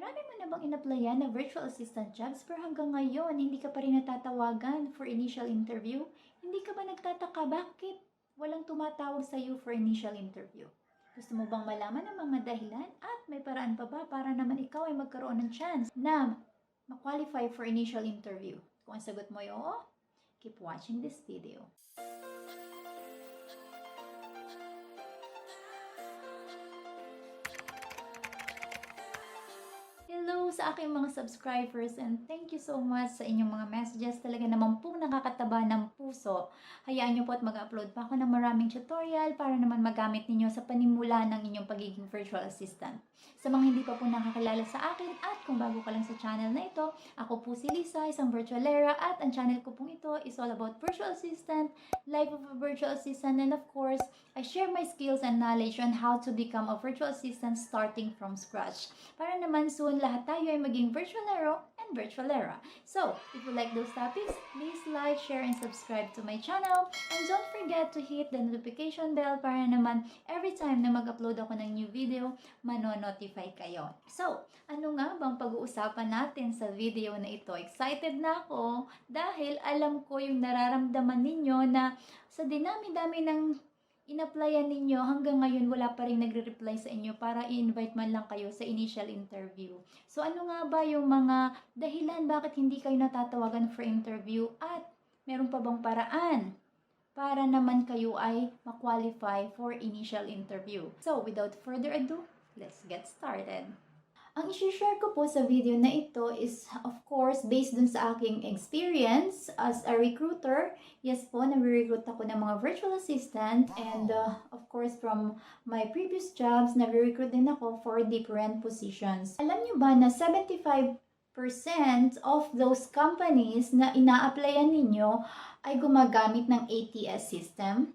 Marami mo na bang in-applyan na virtual assistant jobs pero hanggang ngayon hindi ka pa rin natatawagan for initial interview? Hindi ka ba nagtataka bakit walang tumatawag sa iyo for initial interview? Gusto mo bang malaman ang mga dahilan at may paraan pa ba para naman ikaw ay magkaroon ng chance na ma-qualify for initial interview? Kung ang sagot mo ay oo, keep watching this video. Hello sa aking mga subscribers and thank you so much sa inyong mga messages. Talaga naman pong nakakataba ng puso. Hayaan nyo po at mag-upload pa ako ng maraming tutorial para naman magamit ninyo sa panimula ng inyong pagiging virtual assistant. Sa mga hindi pa po nakakilala sa akin at kung bago ka lang sa channel na ito, ako po si Lisa, isang virtualera at ang channel ko pong ito is all about virtual assistant, life of a virtual assistant, and of course, I share my skills and knowledge on how to become a virtual assistant starting from scratch. Para naman soon lahat tayo ay maging virtualero and virtualera. So, if you like those topics, please like, share, and subscribe to my channel. And don't forget to hit the notification bell para naman every time na mag-upload ako ng new video, mano-notify kayo. So, ano nga bang pag-uusapan natin sa video na ito? Excited na ako dahil alam ko yung nararamdaman ninyo na sa dinami-dami ng in-applyan ninyo, hanggang ngayon wala pa rin nagre-reply sa inyo para i-invite man lang kayo sa initial interview. So ano nga ba yung mga dahilan bakit hindi kayo natatawagan for interview at meron pa bang paraan para naman kayo ay ma-qualify for initial interview? So without further ado, let's get started. Ang isi-share ko po sa video na ito is of course based dun sa aking experience as a recruiter. Yes po, nag-recruit ako ng mga virtual assistant and of course from my previous jobs, nag-recruit din ako for different positions. Alam nyo ba na 75% of those companies na ina-applyan ninyo ay gumagamit ng ATS system?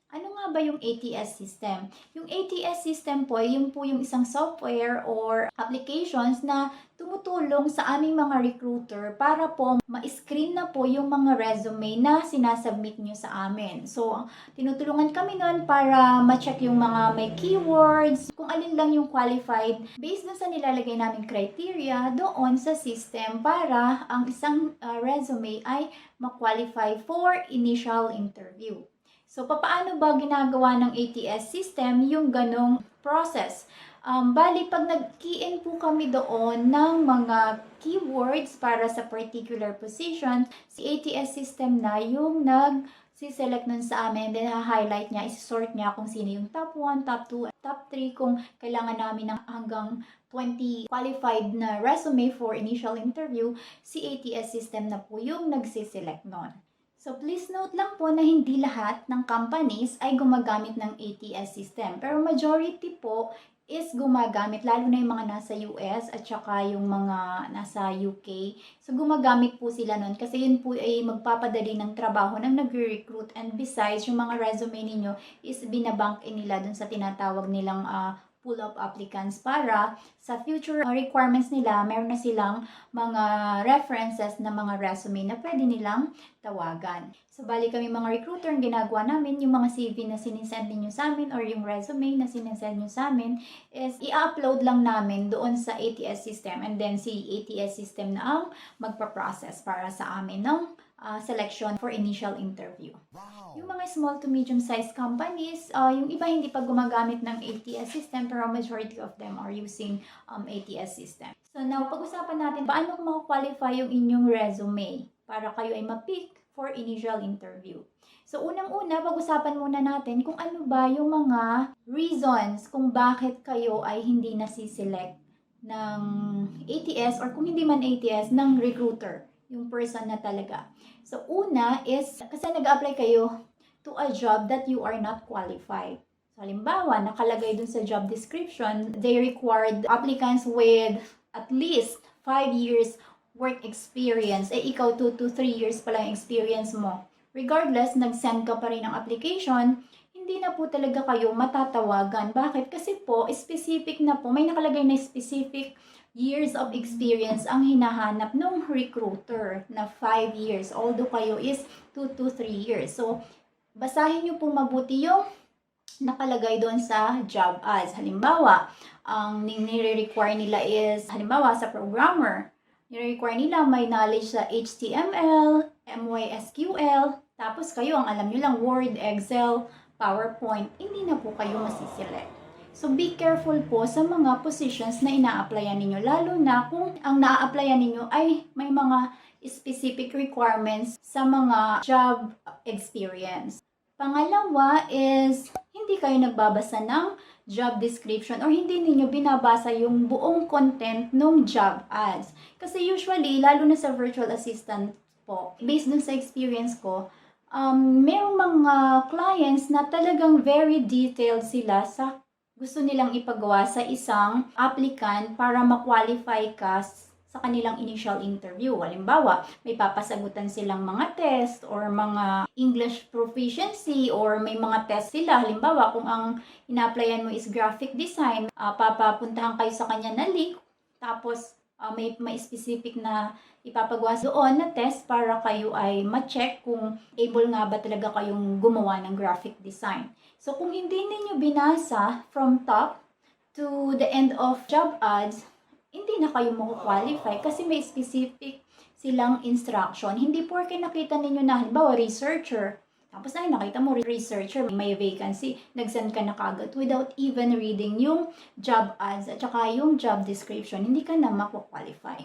Ano nga ba yung ATS system? Yung ATS system po, yung isang software or applications na tumutulong sa aming mga recruiter para po ma-screen na po yung mga resume na sinasubmit nyo sa amin. So, tinutulungan kami nun para ma-check yung mga may keywords, kung alin lang yung qualified based dun sa nilalagay namin criteria doon sa system para ang isang resume ay ma-qualify for initial interview. So, paano ba ginagawa ng ATS system yung ganong process? Bali, pag nag-key in po kami doon ng mga keywords para sa particular position, si ATS system na yung nag-select nun sa amin, then ha-highlight niya, isi-sort niya kung sino yung top 1, top 2, top 3, kung kailangan namin ng hanggang 20 qualified na resume for initial interview, si ATS system na po yung nagsiselect nun. So, please note lang po na hindi lahat ng companies ay gumagamit ng ATS system. Pero majority po is gumagamit, lalo na yung mga nasa US at saka yung mga nasa UK. So, gumagamit po sila nun kasi yun po ay magpapadali ng trabaho ng nag-recruit. And besides, yung mga resume ninyo is binabank nila dun sa tinatawag nilang pool of applicants para sa future requirements nila, meron na silang mga references na mga resume na pwede nilang tawagan. So, bali kami mga recruiter, ang ginagawa namin, yung mga CV na sinisend niyo sa amin or yung resume na sinisend niyo sa amin is i-upload lang namin doon sa ATS system and then si ATS system na ang magpa-process para sa amin ng selection for initial interview. Wow. Yung mga small to medium sized companies, yung iba hindi pa gumagamit ng ATS system pero majority of them are using ATS system. So now, pag-usapan natin paano maka-qualify yung inyong resume para kayo ay ma-pick for initial interview. So unang-una, pag-usapan muna natin kung ano ba yung mga reasons kung bakit kayo ay hindi nasiselect ng ATS or kung hindi man ATS, ng recruiter, yung person na talaga. So, una is, kasi nag-apply kayo to a job that you are not qualified. So, halimbawa, nakalagay dun sa job description, they required applicants with at least 5 years work experience. Eh, ikaw 2 to 3 years pa lang experience mo. Regardless, nag-send ka pa rin ng application, hindi na po talaga kayo matatawagan. Bakit? Kasi po, specific na po, may nakalagay na specific years of experience ang hinahanap ng recruiter na 5 years. Although kayo is 2 to 3 years. So, basahin nyo po mabuti yung nakalagay doon sa job ads. Halimbawa, ang nire-require nila is, halimbawa sa programmer, nire-require nila may knowledge sa HTML, MySQL, tapos kayo ang alam nyo lang Word, Excel, PowerPoint, hindi na po kayo masiselect. So, be careful po sa mga positions na ina-applyan ninyo, lalo na kung ang na-applyan ninyo ay may mga specific requirements sa mga job experience. Pangalawa is, hindi kayo nagbabasa ng job description or hindi ninyo binabasa yung buong content ng job ads. Kasi usually, lalo na sa virtual assistant po, based dun sa experience ko, merong mga clients na talagang very detailed sila sa gusto nilang ipagawa sa isang applicant para ma-qualify ka sa kanilang initial interview. Halimbawa, may papasagutan silang mga test or mga English proficiency or may mga test sila. Halimbawa, kung ang ina-applyan mo is graphic design, papapuntahan kayo sa kanya na link, tapos may specific na ipapagawa doon na test para kayo ay ma-check kung able nga ba talaga kayong gumawa ng graphic design. So, kung hindi ninyo binasa from top to the end of job ads, hindi na kayo qualify kasi may specific silang instruction. Hindi porke nakita ninyo na, halimbawa, researcher, tapos ay nakita mo researcher, may vacancy, nag-send ka na kagad without even reading yung job ads at saka yung job description, hindi ka na qualify.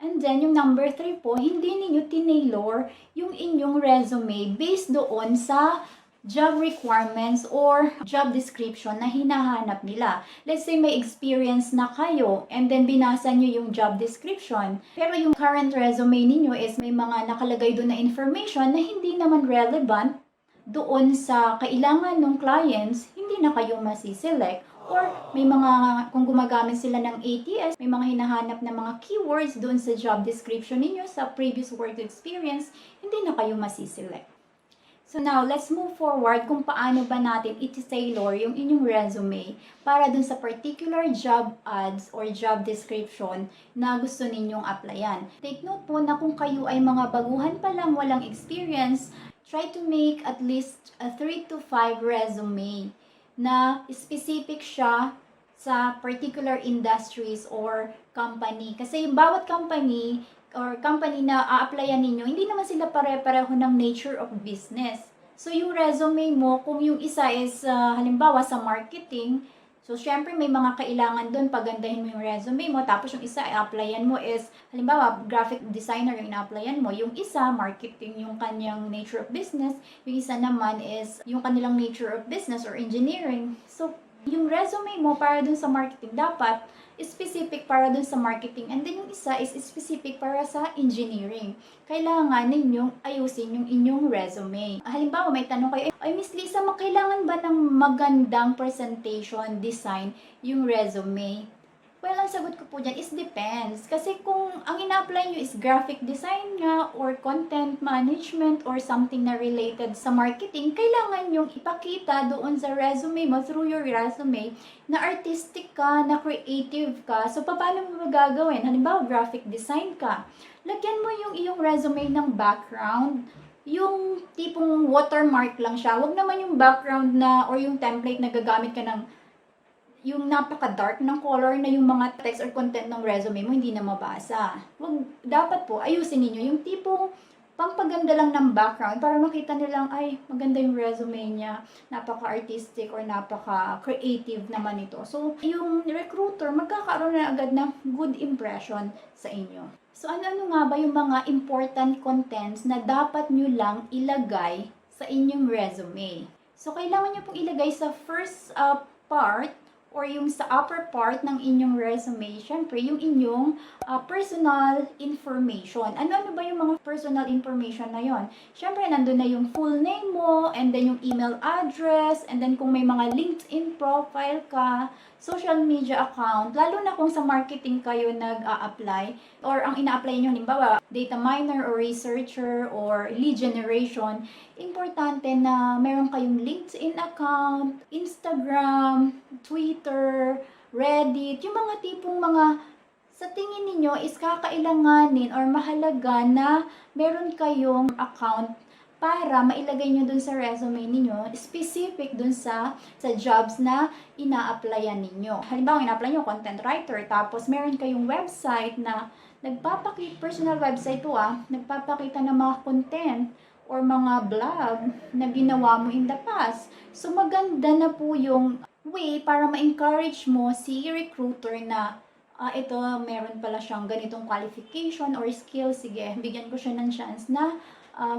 And then, yung number 3 po, hindi ninyo tinailor yung inyong resume based doon sa job requirements or job description na hinahanap nila. Let's say may experience na kayo and then binasa nyo yung job description, pero yung current resume ninyo is may mga nakalagay doon na information na hindi naman relevant doon sa kailangan ng clients, hindi na kayo masiselect. Or may mga, kung gumagamit sila ng ATS, may mga hinahanap na mga keywords doon sa job description ninyo sa previous work experience, hindi na kayo masiselect. So now, let's move forward kung paano ba natin iti-tailor yung inyong resume para dun sa particular job ads or job description na gusto ninyong applyan. Take note po na kung kayo ay mga baguhan pa lang, walang experience, try to make at least a 3 to 5 resume na specific siya sa particular industries or company. Kasi yung bawat company or company na a-applyan ninyo, hindi naman sila pare-pareho ng nature of business. So, yung resume mo, kung yung isa is, halimbawa, sa marketing, so, syempre, may mga kailangan doon, pagandahin mo yung resume mo, tapos yung isa, i-applyan mo is, halimbawa, graphic designer yung ina-applyan mo, yung isa, marketing yung kanyang nature of business, yung isa naman is, yung kanilang nature of business or engineering. So, yung resume mo para dun sa marketing, dapat specific para dun sa marketing, and then yung isa is specific para sa engineering. Kailangan ninyong ayusin yung inyong resume. Halimbawa, may tanong kayo, ay Miss Lisa, kailangan ba ng magandang presentation design yung resume? Well, ang sagot ko po dyan is depends. Kasi kung ang ina-apply nyo is graphic design nga or content management or something na related sa marketing, kailangan yung ipakita doon sa resume mo, through your resume, na artistic ka, na creative ka. So, paano mo magagawin? Halimbawa, graphic design ka. Lagyan mo yung iyong resume ng background. Yung tipong watermark lang siya. Huwag naman yung background na or yung template na gagamit ka ng yung napaka-dark ng color na yung mga text or content ng resume mo hindi na mabasa. Dapat po, ayusin niyo yung tipong pampaganda lang ng background para makita nilang, ay, maganda yung resume niya, napaka-artistic or napaka-creative naman ito. So, yung recruiter, magkakaroon na agad ng good impression sa inyo. So, ano-ano nga ba yung mga important contents na dapat nyo lang ilagay sa inyong resume? So, kailangan nyo pong ilagay sa first part or yung sa upper part ng inyong resume, syempre, yung inyong personal information. Ano-ano ba yung mga personal information na yon? Syempre, nandun na yung full name mo, and then yung email address, and then kung may mga LinkedIn profile ka, social media account, lalo na kung sa marketing kayo nag-a-apply, or ang ina-apply nyo, halimbawa, data miner or researcher or lead generation, importante na meron kayong LinkedIn account, Instagram, Twitter, Reddit, yung mga tipong mga sa tingin ninyo is kakailanganin or mahalaga na meron kayong account para mailagay nyo dun sa resume ninyo, specific dun sa jobs na ina-applyan ninyo. Halimbawa, ina-apply nyo content writer, tapos meron kayong website na nagpapakita, personal website to nagpapakita ng mga content or mga blog na ginawa mo in the past. So, maganda na po yung way para ma-encourage mo si recruiter na ito, meron pala siyang ganitong qualification or skill. Sige, bigyan ko siya ng chance na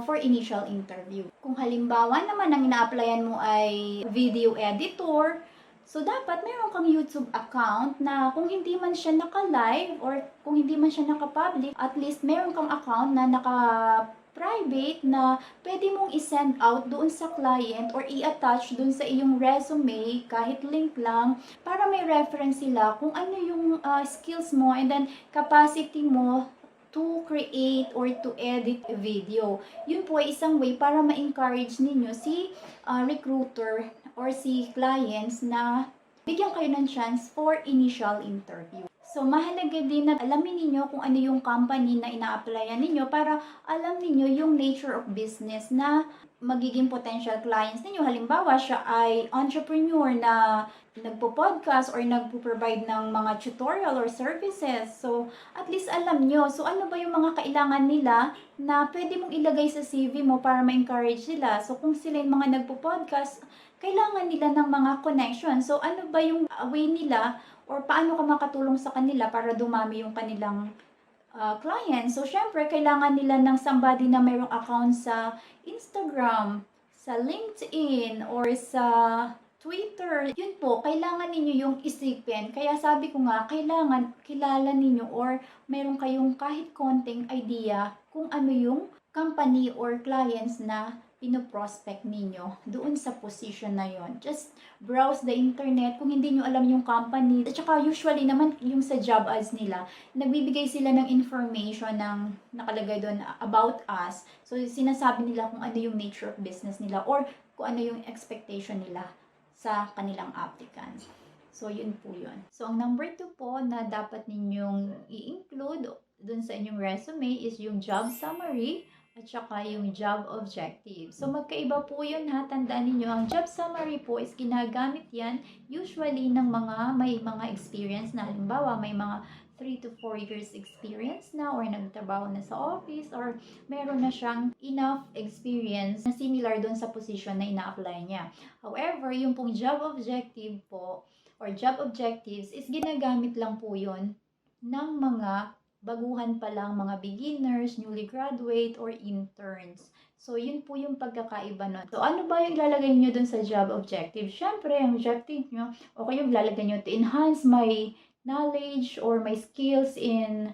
for initial interview. Kung halimbawa naman ang ina-applyan mo ay video editor, so dapat meron kang YouTube account na kung hindi man siya naka-live or kung hindi man siya naka-public, at least meron kang account na naka-private na pwede mong i-send out doon sa client or i-attach doon sa iyong resume kahit link lang para may reference sila kung ano yung skills mo and then capacity mo to create or to edit a video. Yun po ay isang way para ma-encourage ninyo si recruiter or si clients na bigyan kayo ng chance for initial interview. So, mahalaga din na alamin ninyo kung ano yung company na ina-applyan ninyo para alam ninyo yung nature of business na magiging potential clients ninyo. Halimbawa, siya ay entrepreneur na nagpo-podcast or nagpo-provide ng mga tutorial or services. So, at least alam nyo. So, ano ba yung mga kailangan nila na pwede mong ilagay sa CV mo para ma-encourage sila? So, kung sila yung mga nagpo-podcast, kailangan nila ng mga connection. So, ano ba yung way nila or paano ka makatulong sa kanila para dumami yung kanilang client? So, syempre, kailangan nila ng somebody na mayroong account sa Instagram, sa LinkedIn, or sa Twitter. Yun po, kailangan ninyo yung isipin. Kaya sabi ko nga, kailangan kilala ninyo or meron kayong kahit konting idea kung ano yung company or clients na pinoprospect ninyo doon sa position na yon. Just browse the internet kung hindi nyo alam yung company. At saka usually naman yung sa job ads nila, nagbibigay sila ng information ng nakalagay doon about us. So sinasabi nila kung ano yung nature of business nila or kung ano yung expectation nila sa kanilang applicants. So yun po yun. So ang number 2 po na dapat ninyong i-include doon sa inyong resume is yung job summary at saka yung job objective. So, magkaiba po yun ha. Tandaan niyo ang job summary po is ginagamit yan usually ng may mga experience na halimbawa may mga 3 to 4 years experience na or nagtrabaho na sa office or meron na siyang enough experience na similar doon sa position na ina-apply niya. However, yung pong job objective po or job objectives is ginagamit lang po yun ng mga baguhan pa lang, mga beginners, newly graduate, or interns. So, yun po yung pagkakaiba nun. So, ano ba yung ilalagay nyo dun sa job objective? Siyempre, ang objective nyo, okay yung ilalagay nyo to enhance my knowledge or my skills in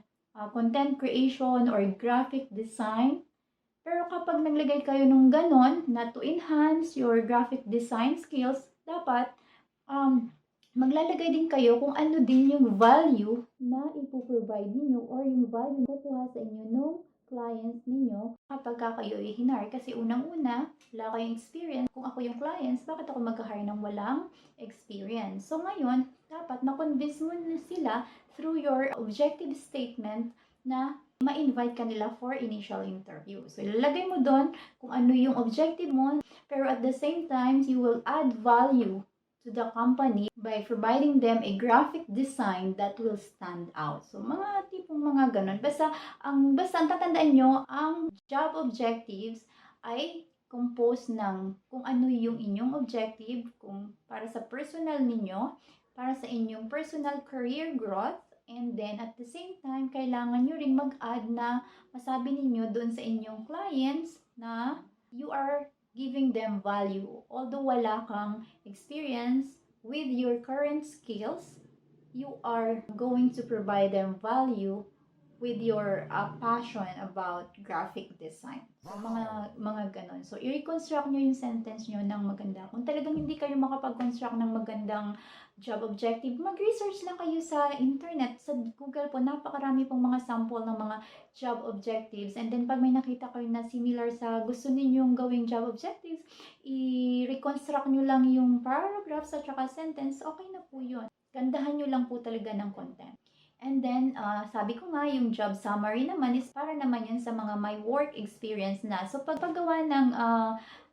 content creation or graphic design. Pero kapag naglagay kayo nung ganon, na to enhance your graphic design skills, dapat maglalagay din kayo kung ano din yung value na ipoprovide ninyo or yung value na kukuha sa inyo ng clients ninyo kapag kayo i-hire. Kasi unang-una, wala kayong experience. Kung ako yung clients, bakit ako mag-hire ng walang experience? So ngayon, dapat ma-convince mo na sila through your objective statement na ma-invite ka nila for initial interview. So, ilalagay mo doon kung ano yung objective mo, pero at the same time, you will add value to the company by providing them a graphic design that will stand out. So, mga tipong mga ganun. Basta ang tatandaan nyo, ang job objectives ay composed ng kung ano yung inyong objective, kung para sa personal ninyo, para sa inyong personal career growth, and then at the same time, kailangan nyo ring mag-add na masabi ninyo doon sa inyong clients na you are giving them value. Although wala kang experience with your current skills, you are going to provide them value with your passion about graphic design. So, mga ganon. So, i-reconstruct nyo yung sentence nyo ng maganda. Kung talagang hindi kayo makapag-construct ng magandang job objective, mag-research lang kayo sa internet. Sa Google po, napakarami pong mga sample ng mga job objectives. And then, pag may nakita kayo na similar sa gusto ninyong gawing job objectives, i-reconstruct nyo lang yung paragraphs at saka sentence, okay na po yun. Gandahan nyo lang po talaga ng content. And then, sabi ko nga, yung job summary naman is para naman yun sa mga may work experience na. So, paggawa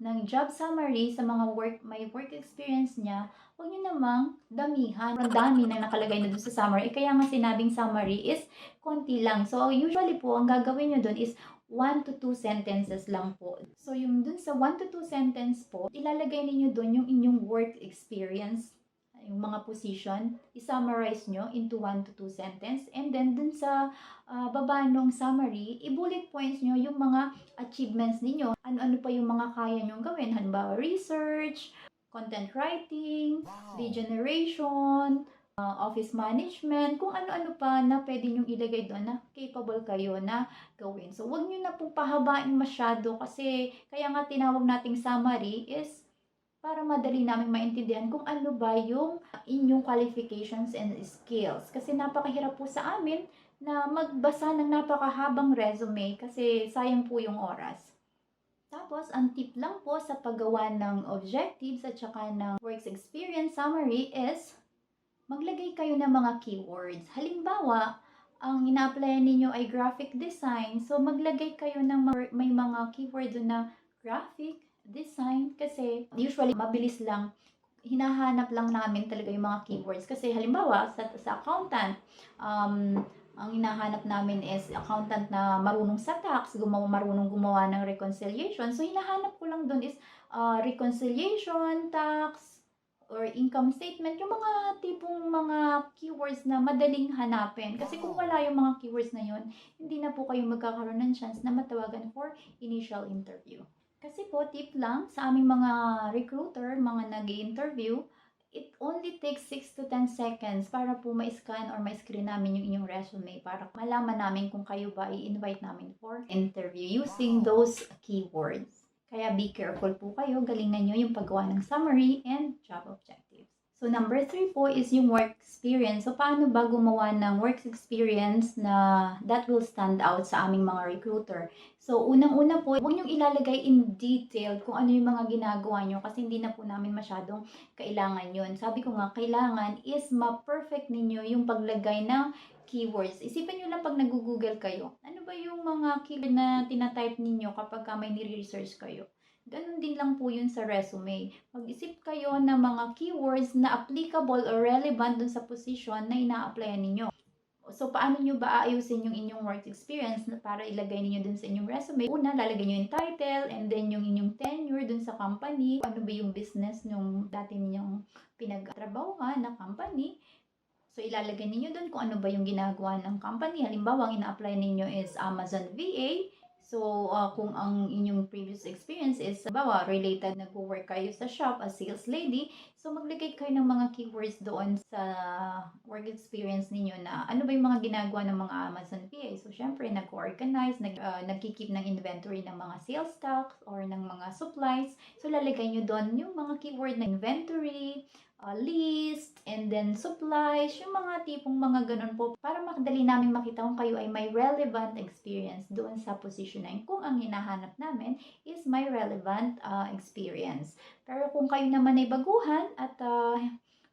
ng job summary sa mga may work experience niya, huwag nyo namang damihan. Ang dami na nakalagay na dun sa summary. Kaya nga sinabing summary is konti lang. So, usually po, ang gagawin nyo dun is 1 to 2 sentences lang po. So, yung dun sa 1 to 2 sentence po, ilalagay ninyo dun yung inyong work experience, yung mga position, i-summarize nyo into 1 to 2 sentence. And then, dun sa baba nung summary, i-bullet points nyo yung mga achievements ninyo. Ano-ano pa yung mga kaya nyong gawin. Halimbawa, research, content writing, lead generation, office management, kung ano-ano pa na pwede nyong ilagay doon na capable kayo na gawin. So, wag nyo na pong pahabain masyado kasi kaya nga tinawag nating summary is para madali namin maintindihan kung ano ba yung inyong qualifications and skills. Kasi napakahirap po sa amin na magbasa ng napakahabang resume kasi sayang po yung oras. Tapos, ang tip lang po sa paggawa ng objectives at saka ng works experience summary is maglagay kayo ng mga keywords. Halimbawa, ang ina-apply ninyo ay graphic design. So, maglagay kayo ng may mga keyword doon na graphic design kasi usually mabilis lang. Hinahanap lang namin talaga yung mga keywords. Kasi halimbawa, sa accountant, ang hinahanap namin is accountant na marunong sa tax, marunong gumawa ng reconciliation. So, hinahanap ko lang doon is reconciliation, tax, or income statement, yung mga tipong mga keywords na madaling hanapin. Kasi kung wala yung mga keywords na yun, hindi na po kayo magkakaroon ng chance na matawagan for initial interview. Kasi po, tip lang sa aming mga recruiter, mga nag-i-interview, it only takes 6 to 10 seconds para po ma-scan or ma-screen namin yung inyong resume para malaman namin kung kayo ba i-invite namin for interview using those keywords. Kaya be careful po kayo, galingan nyo yung paggawa ng summary and job objectives. So, number 3 po is yung work experience. So, paano ba gumawa ng work experience na that will stand out sa aming mga recruiter? So, unang-una po, huwag niyong ilalagay in detail kung ano yung mga ginagawa nyo kasi hindi na po namin masyadong kailangan yun. Sabi ko nga, kailangan is ma-perfect ninyo yung paglagay ng keywords. Isipin nyo lang pag nag-google kayo, ano ba yung mga keyword na tinatype ninyo kapag may ni-research kayo? Ganun din lang po yun sa resume. Mag-isip kayo ng mga keywords na applicable or relevant dun sa position na ina-applyan ninyo. So, paano nyo ba aayusin yung inyong work experience para ilagay niyo dun sa inyong resume? Una, lalagay nyo yung title and then yung inyong tenure dun sa company. Ano ba yung business nung dati ninyong pinagtrabahuhan na company. So, ilalagay ninyo dun kung ano ba yung ginagawa ng company. Halimbawa, ang ina-apply ninyo is Amazon VA. So, kung ang inyong previous experience is, halimbawa, related, nag-work kayo sa shop as sales lady, so maglagay kayo ng mga keywords doon sa work experience ninyo na ano ba yung mga ginagawa ng mga Amazon PA. So, syempre, nag-organize, nagkikip ng inventory ng mga sales stocks or ng mga supplies. So, lalagay nyo doon yung mga keyword na inventory, list, and then supplies, yung mga tipong mga ganun po para makadali namin makita kung kayo ay may relevant experience doon sa position na yun. Kung ang hinahanap namin is may relevant experience. Pero kung kayo naman ay baguhan at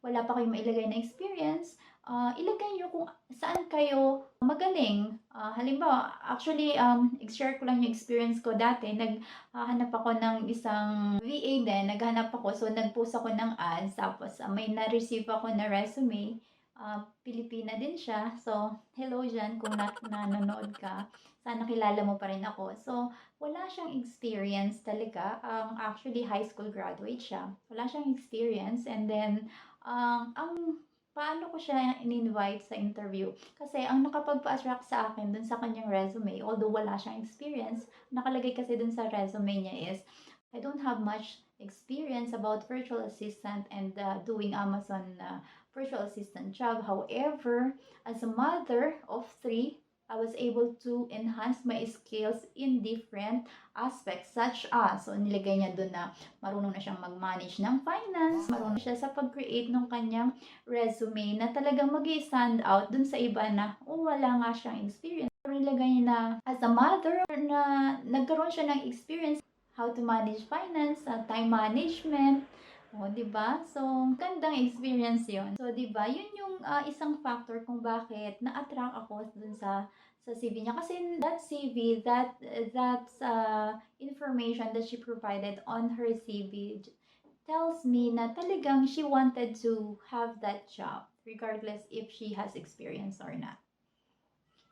wala pa kayong mailagay na experience, ilagay nyo kung saan kayo magaling. Halimbawa, actually, i-share ko lang yung experience ko dati. Naghanap ako ng isang VA din. Naghanap ako. So, nag-post ako ng ads. Tapos, may na-receive ako na resume. Pilipina din siya. So, hello dyan kung nanonood ka. Sana kilala mo pa rin ako. So, wala siyang experience talaga. Actually, high school graduate siya. Wala siyang experience. And then, ang paano ko siya in-invite sa interview? Kasi ang nakapagpa-attract sa akin dun sa kanyang resume, although wala siyang experience, nakalagay kasi dun sa resume niya is, I don't have much experience about virtual assistant and doing Amazon virtual assistant job. However, as a mother of 3, I was able to enhance my skills in different aspects such as, so nilagay niya doon na marunong na siyang mag-manage ng finance, marunong siya sa pag-create ng kanyang resume na talagang mag-stand out dun sa iba na wala nga siyang experience. Nilagay niya na as a mother na nagkaroon siya ng experience how to manage finance, time management, Oh, 'di ba? So, gandang experience 'yon. So, 'di ba, 'yun yung, isang factor kung bakit na-attract ako dun sa CV niya. Kasi that CV, information that she provided on her CV tells me na talagang she wanted to have that job regardless if she has experience or not.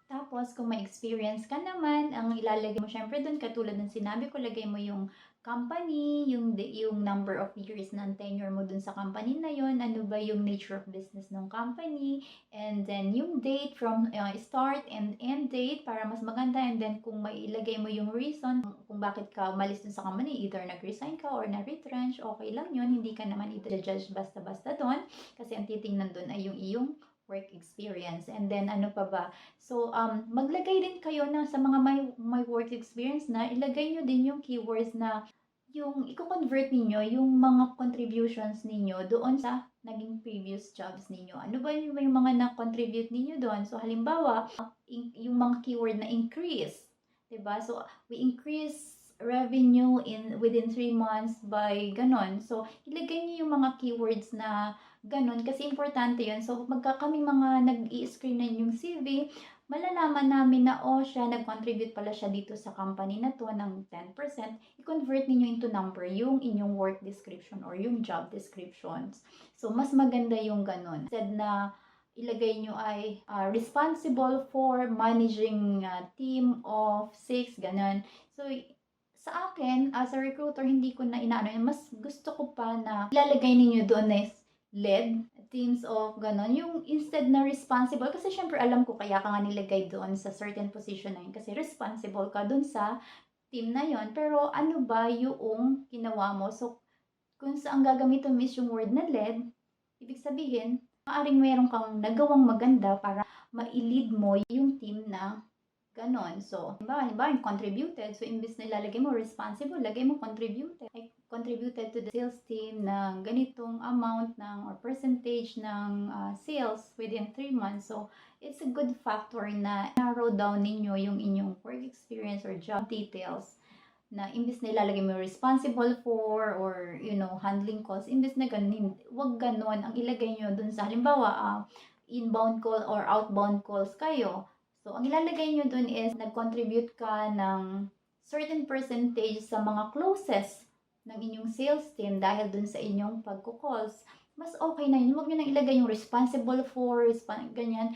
Tapos kung may experience ka naman, ang ilalagay mo siyempre dun katulad ng sinabi ko, lagay mo yung company, yung number of years ng tenure mo dun sa company na yon, ano ba yung nature of business ng company, and then yung date from start and end date para mas maganda, and then kung may ilagay mo yung reason kung bakit ka umalis dun sa company, either nag-resign ka or na-retrench, okay lang yun, hindi ka naman i-judge basta-basta dun kasi ang titingnan dun ay yung iyong work experience. And then ano pa ba? So, maglagay din kayo na sa mga may work experience na, ilagay nyo din yung keywords na yung i-convert ninyo yung mga contributions ninyo doon sa naging previous jobs ninyo. Ano ba yung mga na-contribute ninyo doon? So, halimbawa, yung mga keyword na increase, 'di ba? So, we increase revenue within 3 months by ganon. So, ilagay niyo yung mga keywords na ganon kasi importante yun. So, kami mga nag-i-screen na yung CV, malalaman namin na, oh, siya, nag-contribute pala siya dito sa company na to ng 10%, i-convert ninyo into number yung inyong work description or yung job descriptions. So, mas maganda yung ganun. Instead na ilagay nyo ay responsible for managing team of 6, ganun. So, sa akin, as a recruiter, hindi ko na inaano yun. Mas gusto ko pa na ilalagay ninyo doon is led, teams of ganon. Yung instead na responsible, kasi syempre alam ko kaya ka nga nilagay doon sa certain position na yun kasi responsible ka doon sa team na yon. Pero ano ba yung ginawa mo? So, kung saan gagamitin mo is yung word na led, ibig sabihin, maaaring meron kang nagawang maganda para ma-lead mo yung team na ganon. So, halimbawa, yung contributed. So, imbis na ilalagay mo responsible, lagay mo contributed. I contributed to the sales team ng ganitong amount ng or percentage ng sales within 3 months. So, it's a good factor na narrow down ninyo yung inyong work experience or job details na imbis na ilalagay mo responsible for or handling calls, imbis na ganun, wag ganun ang ilagay nyo dun sa halimbawa inbound call or outbound calls kayo. So, ang ilalagay nyo dun is nag-contribute ka ng certain percentage sa mga closes ng inyong sales team dahil dun sa inyong pagko-calls. Mas okay na yun. Huwag nyo nang ilagay yung responsible for, ganyan.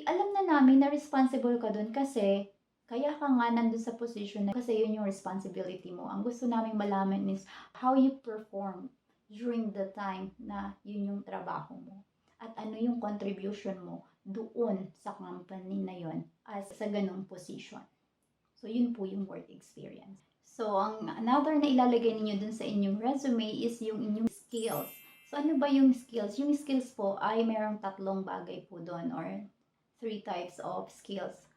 Alam na namin na responsible ka dun kasi kaya ka nga nandun sa position na kasi yun yung responsibility mo. Ang gusto namin malaman is how you perform during the time na yun yung trabaho mo. At ano yung contribution mo doon sa company na yon as sa ganong position. So, yun po yung work experience. So, ang another na ilalagay ninyo dun sa inyong resume is yung inyong skills. So, ano ba yung skills? Yung skills po ay mayroong 3 bagay po doon or 3 types of skills.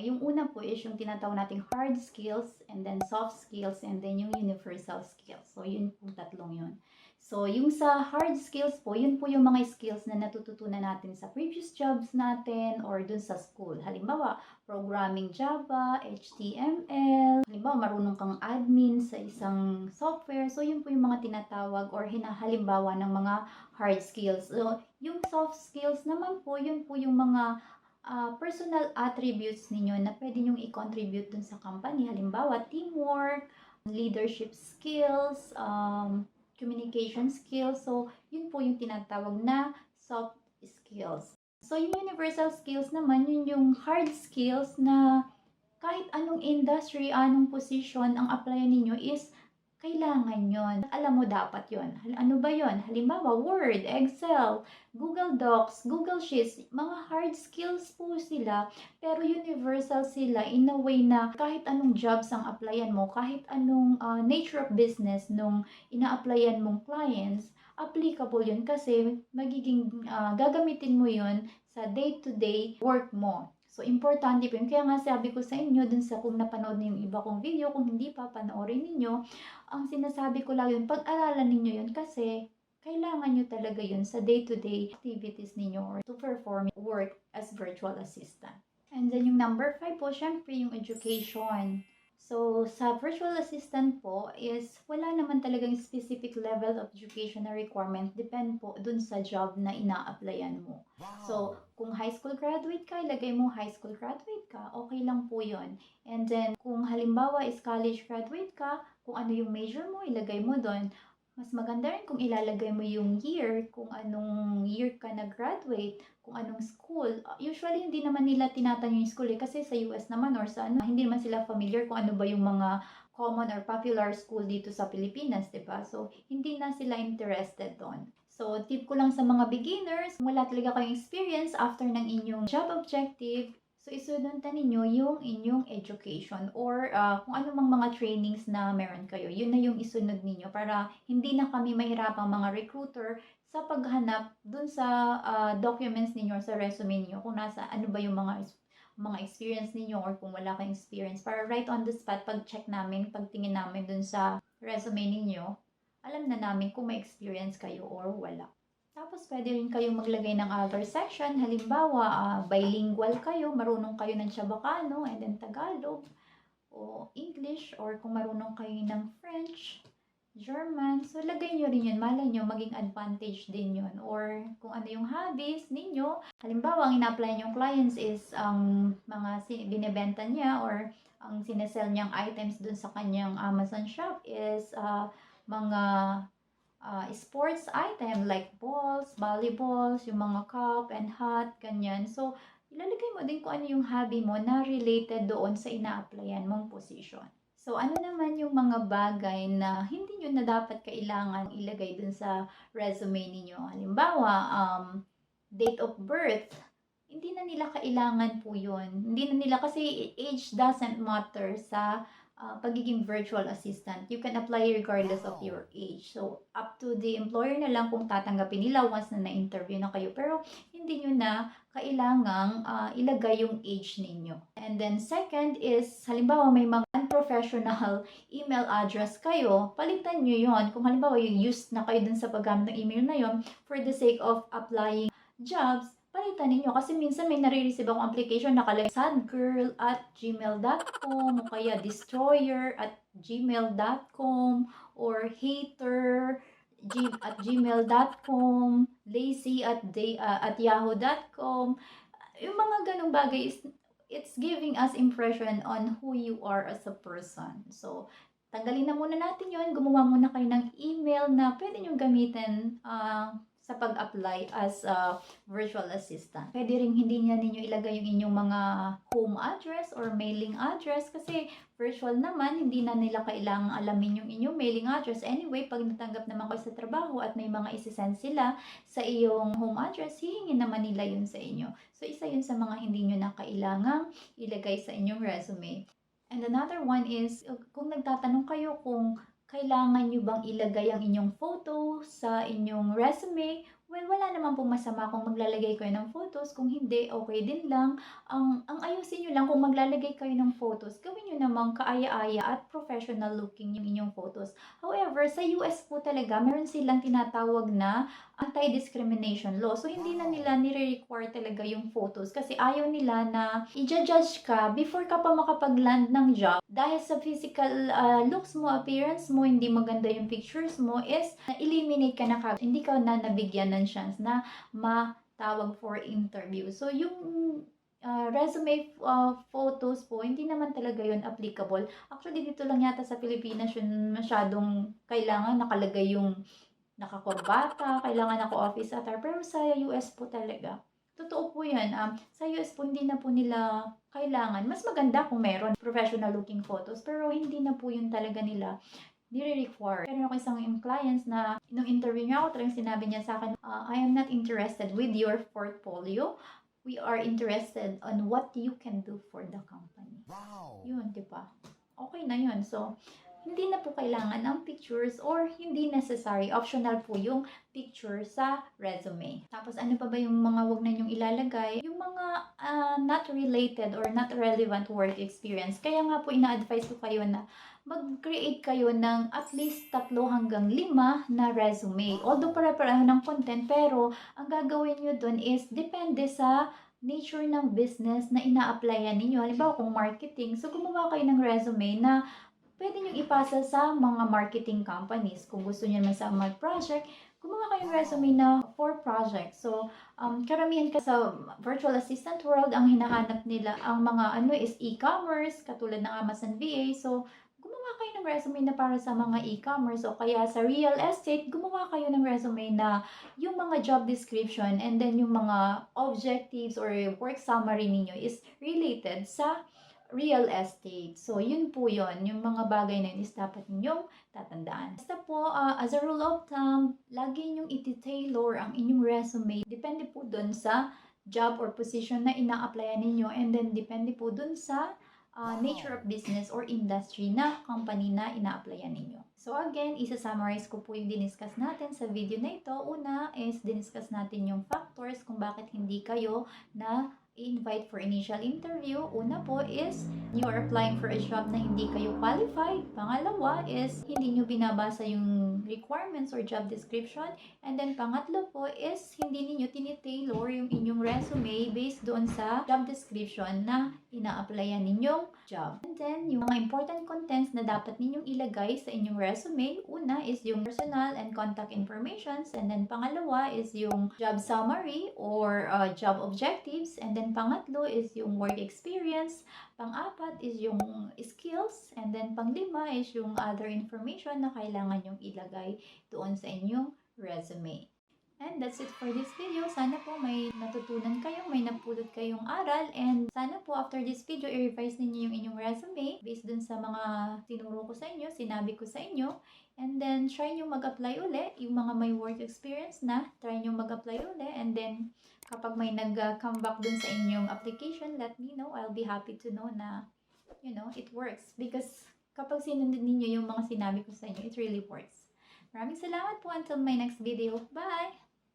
Yung una po is yung tinatawag nating hard skills, and then soft skills, and then yung universal skills. So, yun po 3 yun. So, yung sa hard skills po, yun po yung mga skills na natututunan natin sa previous jobs natin or dun sa school. Halimbawa, programming Java, HTML, halimbawa, marunong kang admin sa isang software. So, yun po yung mga tinatawag or halimbawa ng mga hard skills. So, yung soft skills naman po, yun po yung mga personal attributes ninyo na pwede nyong i-contribute dun sa company. Halimbawa, teamwork, leadership skills, communication skills. So, yun po yung tinatawag na soft skills. So, yung universal skills naman, yun yung hard skills na kahit anong industry, anong position ang applyan ninyo is kailangan yon. Alam mo dapat yon. Ano ba yon? Halimbawa, Word, Excel, Google Docs, Google Sheets, mga hard skills po sila, pero universal sila in a way na kahit anong jobs ang applyan mo, kahit anong nature of business nung ina-applyan mong clients, applicable yun kasi magiging gagamitin mo yun sa day-to-day work mo. So, importante po yun. Kaya nga sabi ko sa inyo, dun sa kung napanood niyo yung iba kong video, kung hindi pa, panoorin ninyo, ang sinasabi ko lang yun, pag-aralan ninyo yun kasi kailangan nyo talaga yun sa day-to-day activities ninyo or to perform work as virtual assistant. And then yung number 5 po, syempre yung education. So, sa virtual assistant po is wala naman talagang specific level of education na requirement. Depend po dun sa job na ina-applyan mo. So, Wow. kung high school graduate ka, ilagay mo high school graduate ka. Okay lang po yun. And then, kung halimbawa is college graduate ka, kung ano yung major mo, ilagay mo doon. Mas maganda rin kung ilalagay mo yung year, kung anong year ka nag-graduate, kung anong school. Usually, hindi naman nila tinatanong yung school kasi sa US naman or sa ano, hindi naman sila familiar kung ano ba yung mga common or popular school dito sa Pilipinas, di ba? So, hindi na sila interested doon. So, tip ko lang sa mga beginners, kung wala talaga kayong experience after ng inyong job objective, so isundan ninyo yung inyong education or kung ano mang mga trainings na meron kayo. Yun na yung isunod ninyo para hindi na kami mahirapang mga recruiter sa paghanap dun sa documents ninyo or sa resume niyo kung nasa ano ba yung mga experience ninyo or kung wala kayong experience para right on the spot pag check namin, pagtingin namin dun sa resume ninyo, alam na namin kung may experience kayo or wala. Tapos pwede rin kayong maglagay ng other section. Halimbawa, bilingual kayo, marunong kayo ng Chabacano and then Tagalog o English or kung marunong kayo ng French, German. So, lagay nyo rin yun. Malay nyo, maging advantage din yun. Or kung ano yung hobbies ninyo. Halimbawa, ang ina-apply yung clients is ang mga binibenta niya or ang sinesell niyang items dun sa kanyang Amazon shop is mga sports item like balls, volleyballs, yung mga cup and hat, ganyan. So, ilalagay mo din kung ano yung hobby mo na related doon sa ina-applyan mong position. So, ano naman yung mga bagay na hindi nyo na dapat kailangan ilagay dun sa resume ninyo? Halimbawa, date of birth, hindi na nila kailangan po yun. Hindi na nila kasi age doesn't matter sa pagiging virtual assistant. You can apply regardless of Wow. your age. So, up to the employer na lang kung tatanggapin nila once na na-interview na kayo. Pero, hindi nyo na kailangang ilagay yung age ninyo. And then, second is, halimbawa may mga unprofessional email address kayo, palitan nyo yon. Kung halimbawa yung used na kayo dun sa paggamit ng email na yon for the sake of applying jobs, palitan ninyo. Kasi minsan may nare-receive akong application nakalagay sadgirl@gmail.com o kaya destroyer@gmail.com or hater@gmail.com, lazy@yahoo.com. Yung mga ganong bagay is it's giving us impression on who you are as a person. So, tanggalin na muna natin yon. Gumawa muna kayo ng email na pwede nyo gamitin sa pag-apply as a virtual assistant. Pwede rin hindi niya ninyo ilagay yung inyong mga home address or mailing address kasi virtual naman, hindi na nila kailangang alamin yung inyong mailing address. Anyway, pag natanggap naman kayo sa trabaho at may mga isisend sila sa iyong home address, hihingin naman nila yun sa inyo. So, isa yun sa mga hindi nyo na kailangang ilagay sa inyong resume. And another one is, kung nagtatanong kayo kung kailangan nyo bang ilagay ang inyong photo sa inyong resume, well, wala naman pong masama kung maglalagay kayo ng photos. Kung hindi, okay din lang. Ang ayusin nyo lang kung maglalagay kayo ng photos, gawin nyo namang kaaya-aya at professional looking yung inyong photos. However, sa US po talaga, meron silang tinatawag na anti-discrimination law. So, hindi na nila Wow. nire-require talaga yung photos kasi ayaw nila na i-judge ka before ka pa makapag-land ng job dahil sa physical looks mo, appearance mo, hindi maganda yung pictures mo is eliminate ka na kagad. Hindi ka na nabigyan ng chance na matawag for interview. So, yung resume photos po, hindi naman talaga yun applicable. Actually, dito lang yata sa Pilipinas yun masyadong kailangan nakalagay yung nakakurbata, kailangan naka-office attire. Pero sa US po talaga, totoo po yan. Sa US po, hindi na po nila kailangan. Mas maganda kung meron professional looking photos, pero hindi na po yun talaga nila nire-require. Meron ako isang clients na nung interview niya ako, talagang sinabi niya sa akin, I am not interested with your portfolio. We are interested on what you can do for the company. Wow. Yun, di ba? Okay na yun. So, hindi na po kailangan ng pictures or hindi necessary. Optional po yung picture sa resume. Tapos ano pa ba yung mga wag na nyong ilalagay? Yung mga not related or not relevant work experience. Kaya nga po ina-advise ko kayo na mag-create kayo ng at least 3 hanggang 5 na resume. Although Wow. pare-pareho ng content, pero ang gagawin nyo dun is depende sa nature ng business na ina-applyan ninyo. Halimbawa, kung marketing, so gumawa kayo ng resume na pwede nyo ipasa sa mga marketing companies. Kung gusto nyo naman sa mag-project, gumawa kayo ng resume na for project. So, karamihan ka sa virtual assistant world, ang hinahanap nila, ang mga ano is e-commerce, katulad ng Amazon VA. So, gumawa kayo ng resume na para sa mga e-commerce o kaya sa real estate, gumawa kayo ng resume na yung mga job description and then yung mga objectives or work summary ninyo is related sa real estate. So, yun po yun. Yung mga bagay na yun is dapat ninyong tatandaan. Basta po, as a rule of thumb, lagi ninyong iti-tailor ang inyong resume. Depende po dun sa job or position na ina-applyan ninyo and then depende po dun sa nature of business or industry na company na ina-applyan ninyo. So again, isa-summarize ko po yung diniscuss natin sa video na ito. Una is diniscuss natin yung factors kung bakit hindi kayo na i-invite for initial interview. Una po is you are applying for a job na hindi kayo qualified. Pangalawa is hindi nyo binabasa yung requirements or job description. And then pangatlo po is hindi niyo tinitailor yung inyong resume based doon sa job description na ina-applyan ninyong job. And then yung mga important contents na dapat ninyong ilagay sa inyong resume. Una is yung personal and contact informations. And then pangalawa is yung job summary or job objectives. And then pangatlo is yung work experience. Pang-apat is yung skills. And then panglima is yung other information na kailangan yung ilagay doon sa inyong resume. And that's it for this video. Sana po may natutunan kayo, may napulot kayong aral, and sana po after this video, i-revise ninyo yung inyong resume based dun sa mga tinuro ko sa inyo, sinabi ko sa inyo. And then, try nyo mag-apply uli. Yung mga may work experience na, try nyo mag-apply uli. And then, kapag may nag-come back dun sa inyong application, let me know. I'll be happy to know na, it works. Because kapag sinunod ninyo yung mga sinabi ko sa inyo, it really works. Maraming salamat po until my next video. Bye!